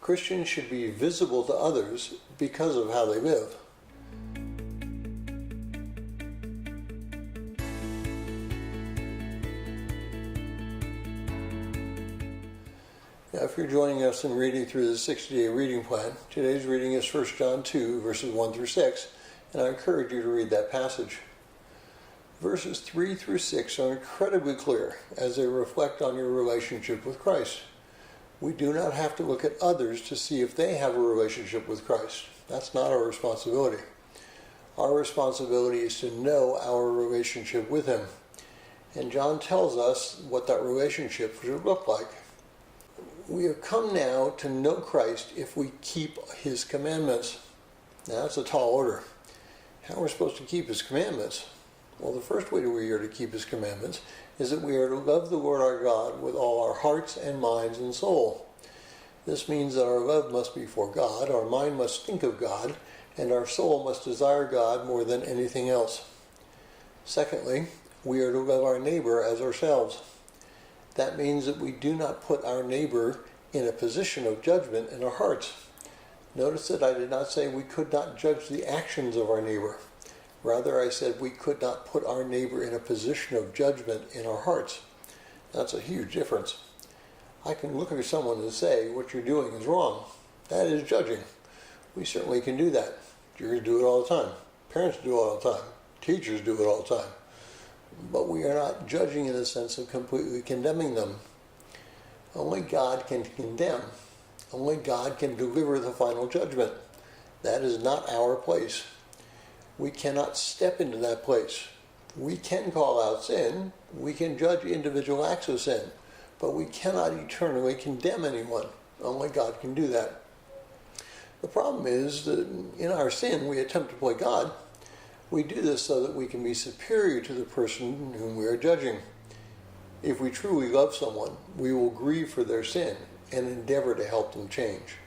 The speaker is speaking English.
Christians should be visible to others because of how they live. Now, if you're joining us in reading through the 60-day reading plan, today's reading is 1 John 2, verses 1 through 6, and I encourage you to read that passage. Verses 3 through 6 are incredibly clear as they reflect on your relationship with Christ. We do not have to look at others to see if they have a relationship with Christ. That's not our responsibility. Our responsibility is to know our relationship with Him. And John tells us what that relationship should look like. We have come now to know Christ if we keep His commandments. Now, that's a tall order. How are we supposed to keep His commandments? Well, the first way we are to keep His commandments is that we are to love the Lord our God with all our hearts and minds and soul. This means that our love must be for God, our mind must think of God, and our soul must desire God more than anything else. Secondly, we are to love our neighbor as ourselves. That means that we do not put our neighbor in a position of judgment in our hearts. Notice that I did not say we could not judge the actions of our neighbor. Rather, I said we could not put our neighbor in a position of judgment in our hearts. That's a huge difference. I can look at someone and say, what you're doing is wrong. That is judging. We certainly can do that. Jurors do it all the time. Parents do it all the time. Teachers do it all the time. But we are not judging in the sense of completely condemning them. Only God can condemn. Only God can deliver the final judgment. That is not our place. We cannot step into that place. We can call out sin. We can judge individual acts of sin. But we cannot eternally condemn anyone. Only God can do that. The problem is that in our sin, we attempt to play God. We do this so that we can be superior to the person whom we are judging. If we truly love someone, we will grieve for their sin and endeavor to help them change.